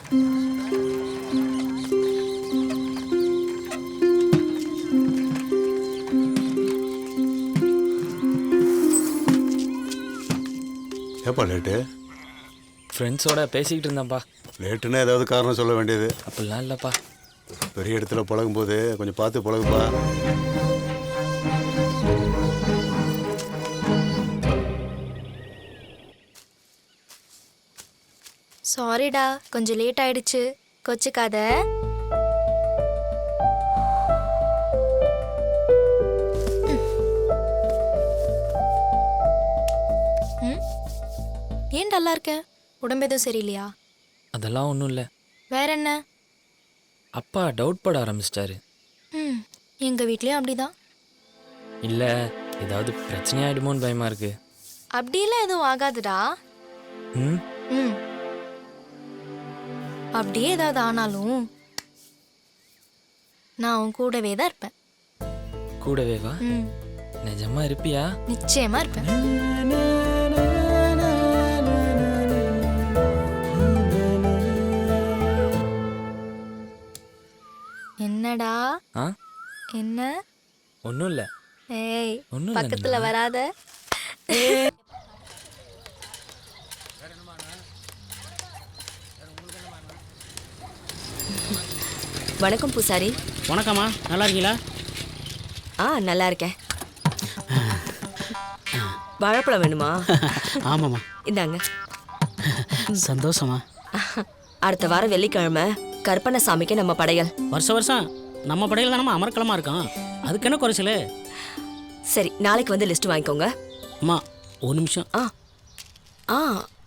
ஏப்பா லேட்டு? ஃப்ரெண்ட்ஸோட பேசிக்கிட்டு இருந்தேன்ப்பா. லேட்டுன்னா ஏதாவது காரணம் சொல்ல வேண்டியது. அப்படிலாம் இல்லைப்பா. பெரிய இடத்துல பழகும்போது கொஞ்சம் பார்த்து பழகுப்பா. சாரிடா, கொஞ்சம் லேட் ஆயிடுச்சு, கொச்சுக்காத. ஏன் டல்லா இருக்க? உடம்பு எதுவும் சரியில்லையா? அதெல்லாம் ஒன்றும் இல்லை. வேற என்ன? அப்பா டவுட் பட ஆரம்பிச்சிட்டாரு. எங்க வீட்லயும் அப்படிதான். இல்லை, ஏதாவது பிரச்சனையாயிடுமோன்னு பயமா இருக்கு. அப்படியெல்லாம் எதுவும் ஆகாதுடா. ம் ம் அப்படியே ஏதாவது ஆனாலும் நான் உன் கூடவே தான் இருப்பேன். கூடவே வா. ம் நிஜமா இருப்பியா? நிச்சயமா இருப்பேன். என்னடா? ஆ என்ன? ஒன்றும் இல்லை. ஏய், ஒன்றும் இல்லை. பக்கத்துல வராத. வணக்கம் பூசாரி. வணக்கம்மா, நல்லா இருக்கீங்களா? நல்லா இருக்கேன். வாழைப்பழம் வேணுமா? ஆமாம்மா. இந்தாங்க. சந்தோஷமா. அடுத்த வாரம் வெள்ளிக்கிழமை கற்பனை சாமிக்கு நம்ம படையல். வருஷம் வருஷம் நம்ம படையில் தானம்மா அமர்க்கலமா இருக்கோம். அதுக்கு என்ன குறைச்சல? சரி, நாளைக்கு வந்து லிஸ்ட் வாங்கிக்கோங்க. அம்மா ஒரு நிமிஷம்.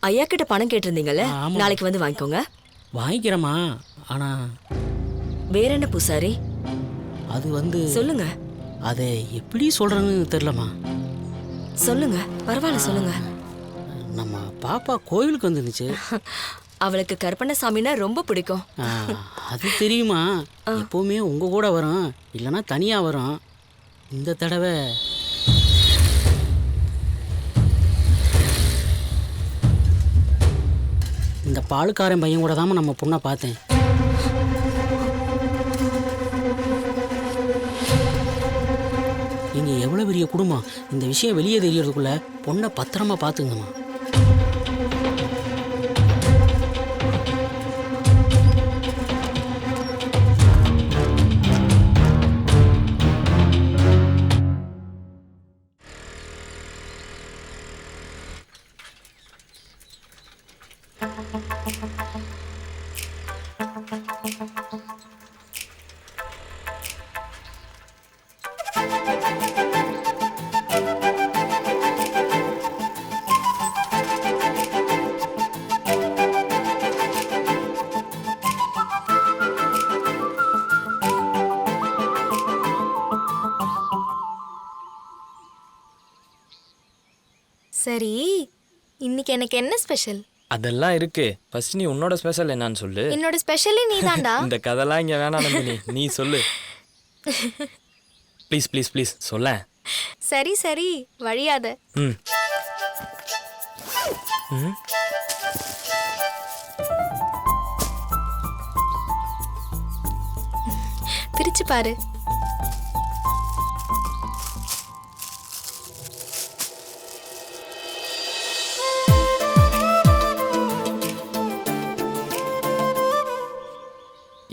ஐயா கிட்ட பணம் கேட்டிருந்தீங்கல்ல, ஆமா. நாளைக்கு வந்து வாங்கிக்கோங்க. வாங்கிக்கிறேம்மா. ஆனா வேற என்ன பூசாரி? அது வந்து சொல்லுங்க. அதை எப்படி சொல்றேன்னு தெரியலம்மா. சொல்லுங்க, பரவாயில்ல சொல்லுங்க. நம்ம பாப்பா கோயிலுக்கு வந்துருந்துச்சு. அவளுக்கு கற்பனை சாமினா ரொம்ப பிடிக்கும். அது தெரியுமா? எப்பவுமே உங்க கூட வரும், இல்லைன்னா தனியா வரும். இந்த தடவை இந்த பாலுக்காரன் பையன் கூட தான் நம்ம பொண்ணை பார்த்தேன். நீங்க எவ்வளவு பெரிய குடும்பம், இந்த விஷயம் வெளியே தெரியறதுக்குள்ள பொண்ணை பத்திரமா பார்த்துங்கம்மா. சரி, இன்னைக்கு எனக்கு என்ன ஸ்பெஷல்? அதெல்லாம் இருக்கு. ஃபர்ஸ்ட் நீ உன்னோட ஸ்பெஷல் என்னன்னு சொல்லு. என்னோட ஸ்பெஷலே நீதான்டா. இந்த கதைலாம் இங்கே வேணாம் நந்தினி, நீ சொல்லு. ப்ளீஸ் ப்ளீஸ் ப்ளீஸ் சொல்ல. சரி சரி, வழியாத. ம் ம் பிரிச்சு பாரு.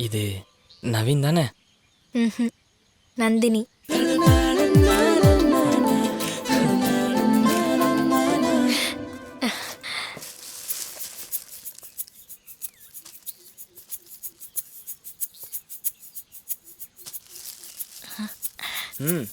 இது நவீன் தானே? நந்தினி. ம்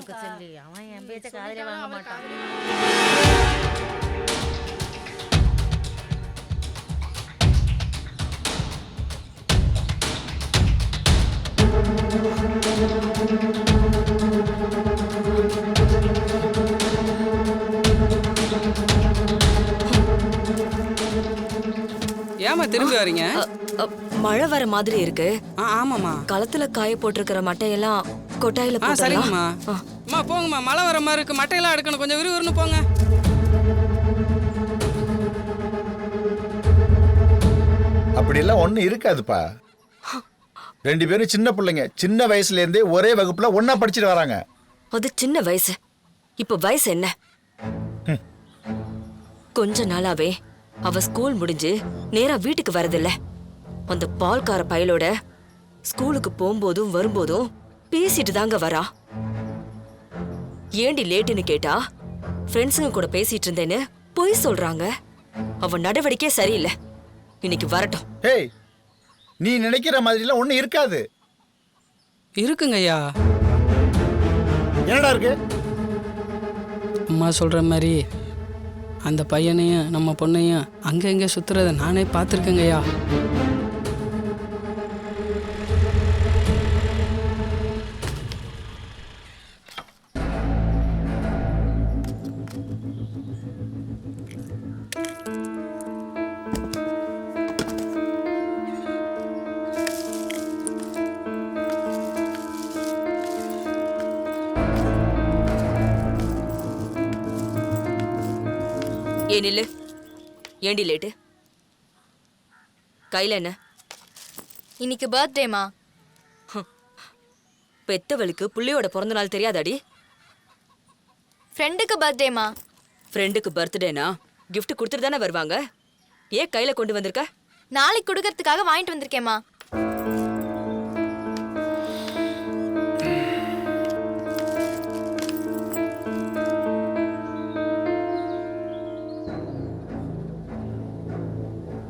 இருக்க சொல்லி அவன் என் பேச்ச காதுலயே வாங்க மாட்டான். ஏமா திரும்பி வரீங்க? அ, மழை வர மாதிரி இருக்கு. ஆமாம்மா. களத்துல காய போட்டிருக்கிற மட்டையெல்லாம் கொட்டாயில போடலாம். சரிங்கம்மா. அம்மா போங்கம்மா, மழை வர மாதிரி இருக்கு, மட்டையெல்லாம் எடுக்கணும், கொஞ்சம் விறுவிறுன்னு போங்க. அப்படியெல்லாம் ஒன்றும் இருக்காதுப்பா. 2 பேரும் சின்ன பிள்ளைங்க, சின்ன வயசுல இருந்தே ஒரே வகுப்புல ஒண்ணா படிச்சுட்டு வராங்க. அது சின்ன வயசு. இப்ப வயசு என்ன? கொஞ்ச நாளாவே அவ ஸ்கூல் முடிஞ்சு நேரா வீட்டுக்கு வரதில்ல. அந்த பால்கார பயலோட ஸ்கூலுக்கு போகும்போதும் வரும்போதும் பேசிட்டு தாங்க வரா. ஏண்டி லேட்டுன்னு கேட்டா ஃப்ரெண்ட்ஸுங்க கூட பேசிட்டு இருந்தேன்னு பொய் சொல்றாங்க. அவ நடவடிக்கை சரியில்லை. இன்னைக்கு வரட்டும். ஏய், நீ நினைக்கிற மாதிரிலாம் ஒன்றும் இருக்காது. இருக்குங்க ஐயா. என்னடா இருக்கு? அம்மா சொல்ற மாதிரி அந்த பையனையும் நம்ம பொண்ணையும் அங்க இங்க சுத்துறத நானே பார்த்துருக்கேங்க ஐயா. ஏன் இல்ல? ஏண்டி லேட்டு? கையில என்ன? இன்னைக்கு பர்த்டேமா. பெத்தவளுக்கு புள்ளியோட பிறந்த நாள் தெரியாதாடி? ஃப்ரெண்டுக்கு பர்த்டேமா. ஃப்ரெண்டுக்கு பர்த்டேனா gift கொடுத்துட்டு தானே வருவாங்க. ஏன் கையில கொண்டு வந்திருக்க? நாளைக்கு கொடுக்கறதுக்காக வாங்கிட்டு வந்திருக்கேம்மா.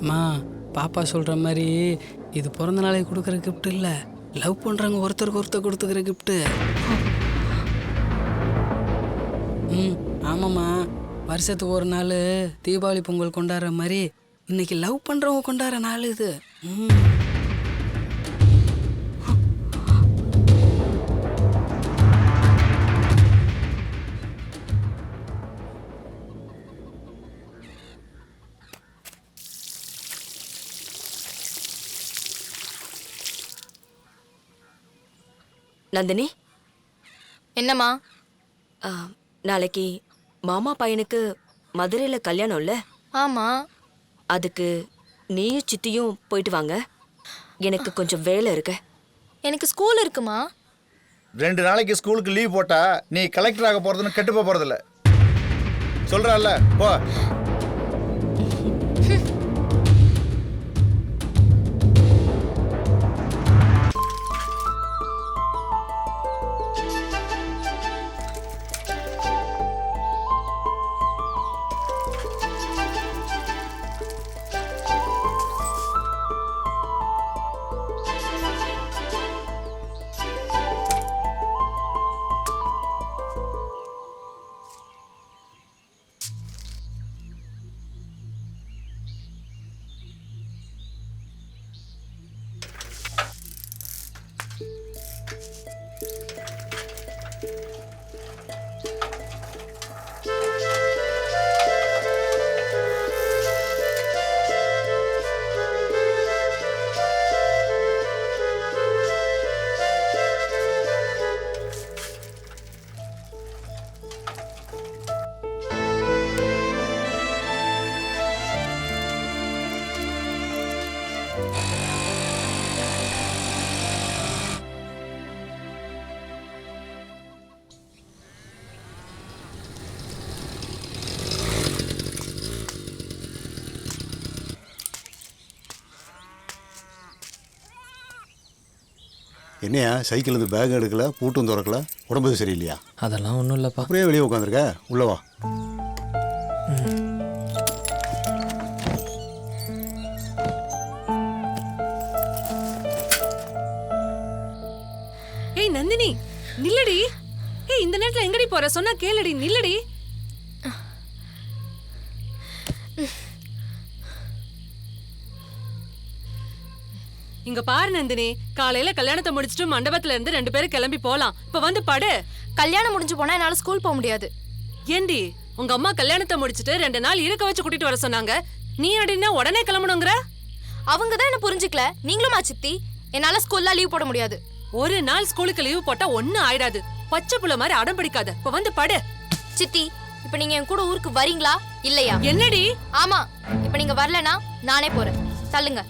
அம்மா, பாப்பா சொல்ற மாதிரி இது பிறந்த நாளைக்கு கொடுக்குற கிஃப்ட் இல்லை, லவ் பண்றாங்க ஒருத்தருக்கு ஒருத்தர் கொடுத்துக்கிற கிஃப்ட். ஆமாம்மா, வருஷத்துக்கு ஒரு நாள் தீபாவளி பொங்கல் கொண்டாடுற மாதிரி இன்னைக்கு லவ் பண்றவங்க கொண்டாடுற நாள் இது. நந்தினி, என்னம்மா? நாளைக்கு மாமா பையனுக்கு மதுரையில கல்யாணம் இல்ல? ஆமா. அதுக்கு நீயும் சித்தியும் போயிட்டு வாங்க. எனக்கு கொஞ்சம் வேலை இருக்கு. எனக்கு ஸ்கூல் இருக்குமா. 2 நாளைக்கு ஸ்கூலுக்கு லீவ் போட்டா நீ கலெக்டர் ஆக போறதுன்னு கெட்டு போறதில்ல. சொல்றல்ல, போ. என்னையா சைக்கிள் இருந்து பேக் எடுக்கல, பூட்டும் திறக்கல, உடம்பு சரியில்லையா? அதெல்லாம் ஒன்றும் இல்லைப்பா. அப்படியே வெளியே உட்காந்துருக்க, உள்ளவா. ஏய் நந்தினி, நில்லடி. ஏய் இந்த நேரத்துல எங்கடி போற? சொன்னா கேளுடி, நில்லுடி. இங்க பாரு நந்தினி, காலையில கல்யாணத்தை முடிச்சிட்டு மண்டபத்துல இருந்து 2 பேரும் கிளம்பி போலாம். இப்ப வந்து படு. கல்யாணம் முடிஞ்சு போனா என்னால ஸ்கூல் போக முடியாது. ஏண்டி உங்க அம்மா கல்யாணத்தை முடிச்சிட்டு 2 நாள் இருக்க வச்சு கூட்டிட்டு வர சொன்னாங்க. நீ அடினா உடனே கிளம்பணுங்கற? அவங்க தான் என்ன புரிஞ்சுக்கல. நீங்களுமா சித்தி? என்னால ஸ்கூல்ல லீவ் போட முடியாது. ஒரு நாள் ஸ்கூலுக்கு லீவ் போட்டா ஒண்ணும் ஆயிடாது. பச்சை புள்ள மாதிரி அடம் பிடிக்காத. இப்ப வந்து படு. சித்தி, இப்ப நீங்க என் கூட ஊருக்கு வரீங்களா இல்லையா? என்னடி? ஆமா, இப்ப நீங்க வரலனா நானே போறேன். தள்ளுங்க.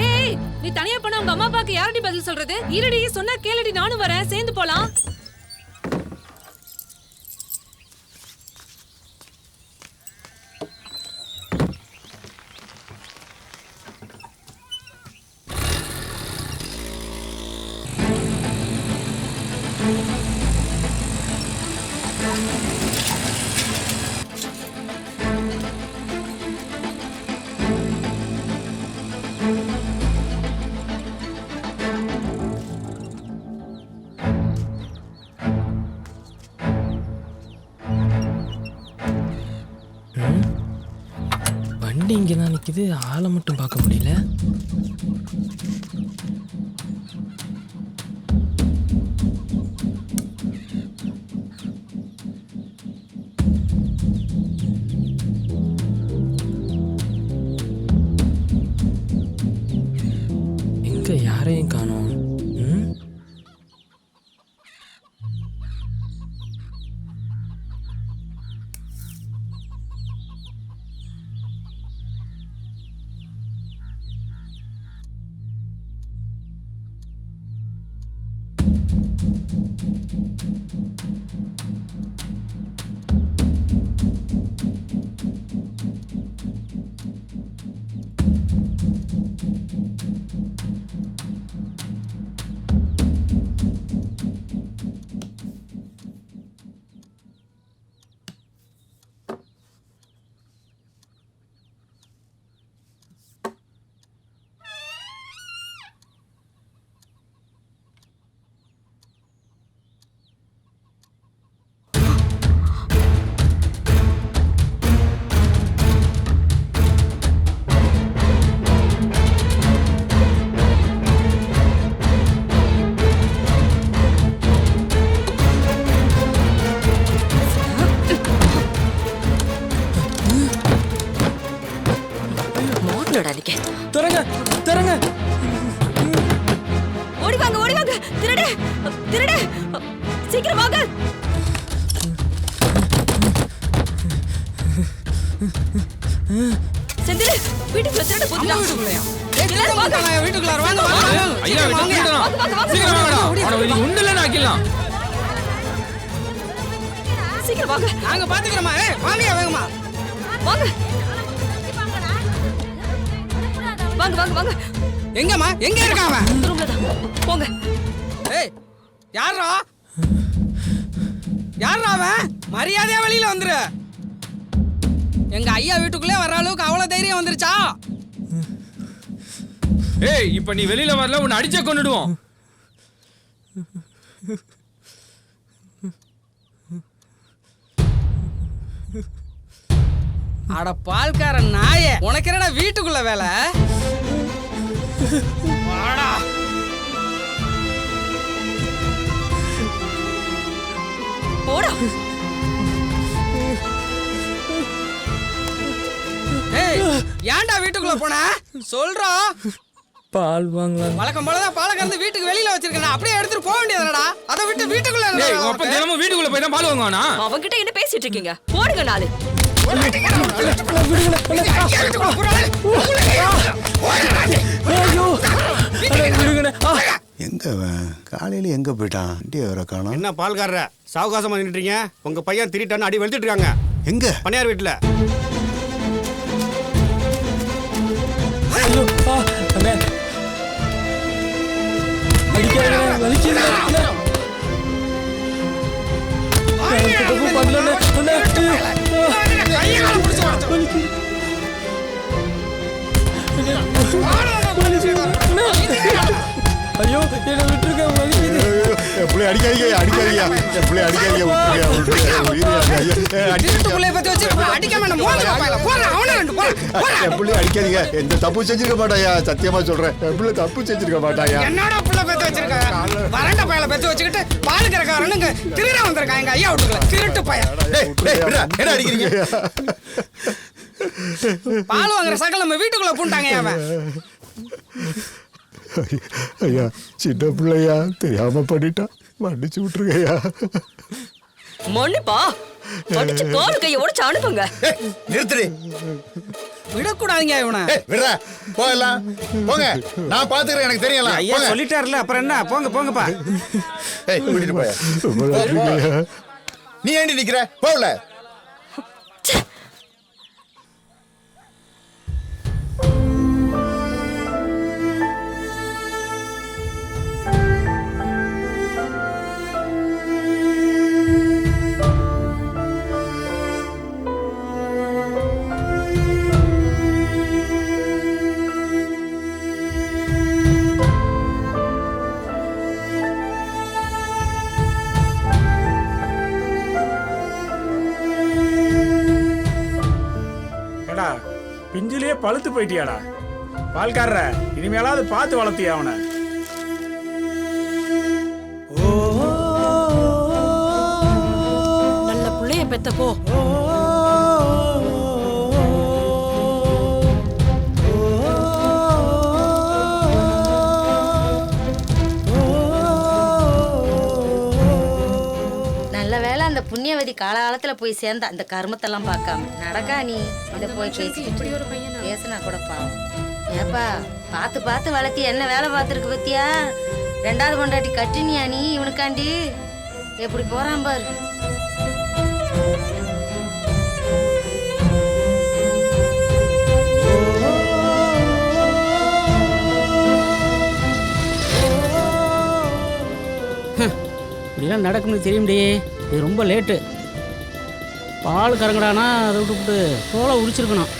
ஏய், நீ தனியா போனா உங்க அம்மா அப்பாக்கு யாரடி பதில் சொல்றது? இருடி, சொன்னா கேளுடி, நானும் வரேன், சேர்ந்து போலாம். வண்டி இங்கே தான் நிற்கிது, ஆளை மட்டும் பார்க்க முடியல. எங்க யாரையும் காணோம். திறங்க திறங்க, ஓடி வாங்க ஓடி வாங்க. திருடு திருடு, சீக்கிரம் வாங்க. செந்தில், வீட்டுக்குள்ள திருடு போதுடா. எல்லாரும் வாங்க வீட்டுக்குள்ள வாங்க. ஐயா சீக்கிரம் வாங்கடா, அவனை இது உண்டல நாக்கிடலாம். சீக்கிரம் வாங்க, நாங்க பாத்துக்கிறோமா. வாங்க வேகமா வாங்க வாங்க வாங்க வாங்க. எங்கம்மா, எங்க இருக்கான் அவன்? ரூம்ல தான், போங்க. ஏய், யாரா யாரா அவன்? மரியாதையா வெளியில வந்துரு. எங்க ஐயா வீட்டுக்குள்ளே வர்ற அளவுக்கு அவ்வளவு தைரியம் வந்துருச்சா? ஏய், இப்ப நீ வெளியில வரல, உன்னை அடிச்சே கொன்னுடுவோம். அட பால்கார நாயே, உனக்கு என்னடா வீட்டுக்குள்ள வேலை? வாடா. போடா. ஏய், ஏன்டா வீட்டுக்குள்ள போன? சொல்றா. பால் வாங்கலாம். வழக்கம் போலதான் பாலை கறந்து வீட்டுக்கு வெளியில வச்சிருக்கேன், அப்படியே எடுத்துட்டு போக வேண்டியதுடா. அதை விட்டு வீட்டுக்குள்ள ஏய், அப்ப தினமும் வீட்டுக்குள்ள போய் தான் பால் வாங்குவானா? அவன்கிட்ட என்ன பேசிட்டு இருக்கீங்க? போடுங்க நாலு. எங்க அவன் காலையில எங்க போயிட்டான்? வண்டியை வேற காணோம். என்ன பால்காரர சாவகாசமா நின்றுட்டீங்க? உங்க பையன் திருட்டான்னு அடி வெளுத்துட்டு இருக்காங்க. எங்க? பணியார் வீட்டுல. ஐயோ என்னை விட்டுருக்க வலிக்குது. என் பிள்ளை அடிக்காதீங்க அடிக்காதீங்க என் பிள்ளை அடிக்காதீங்க திருட்டுக்குள்ளே பத்தி வச்சு அடிக்காம என்ன மோதுவா பயல. போறா அவன ரெண்டு போறா. என் பிள்ளை அடிக்காதீங்க எந்த தப்பு செஞ்சிருக்க மாட்டாயா சத்தியமா சொல்றேன் என் பிள்ளை தப்பு செஞ்சிருக்க மாட்டாயா என்னடா புள்ள பெத்து வச்சிருக்க? வறண்ட பயல பெத்து வச்சுக்கிட்டு பால் கறக்காரனுங்க திருட வந்திருக்கான் எங்க ஐயா வீட்டுக்குள்ள. திருட்டு பையன். என்ன அடிக்கிறீங்க? பால் வாங்குற சகல நம்ம வீட்டுக்குள்ள பூண்டாங்க அவன். ஐயா சின்ன பிள்ளையா தெரியாம பண்ணிட்டான் மன்னிச்சு விட்டுருங்கய்யா. மன்னிப்பா அடிச்சு கால் கையை உடைச்சு அனுப்புங்க. நிறுத்துடி. விடக்கூடாதீங்க இவனை. விடுறா போகலாம் போங்க. நான் பாத்துக்கிறேன் எனக்கு தெரியலாம். ஐயா சொல்லிட்டாருல அப்புறம் என்ன போங்க போங்கப்பா. கூட்டிட்டு போய. ரொம்ப நன்றிங்கய்யா. நீ ஏண்டி நிக்கிற? போகல. பிஞ்சிலேயே பழுத்து போயிட்டியாடா பால்காரர, இனிமேலாவது பார்த்து வளர்த்தியா அவனை. நல்ல புள்ளைய பெத்தப்போ. நல்ல வேளை அந்த புண்ணியவதி காலகாலத்துல போய் சேர்ந்த அந்த கர்மத்தெல்லாம் பார்க்காம நடக்கா நீ இதை போய் பேசினா கூட பாவம். ஏப்பா பார்த்து பார்த்து வளர்த்தி என்ன வேலை பார்த்துருக்கு பத்தியா? 2வது பொண்டாட்டி கட்டினியா நீ இவனுக்காண்டி? எப்படி போறான் பாரு. இப்படிலாம் நடக்கும்னு தெரியும்டி. இது ரொம்ப லேட்டு. பால் கறங்கடானா அதை விட்டு தோலை உரிச்சிருக்கணும்.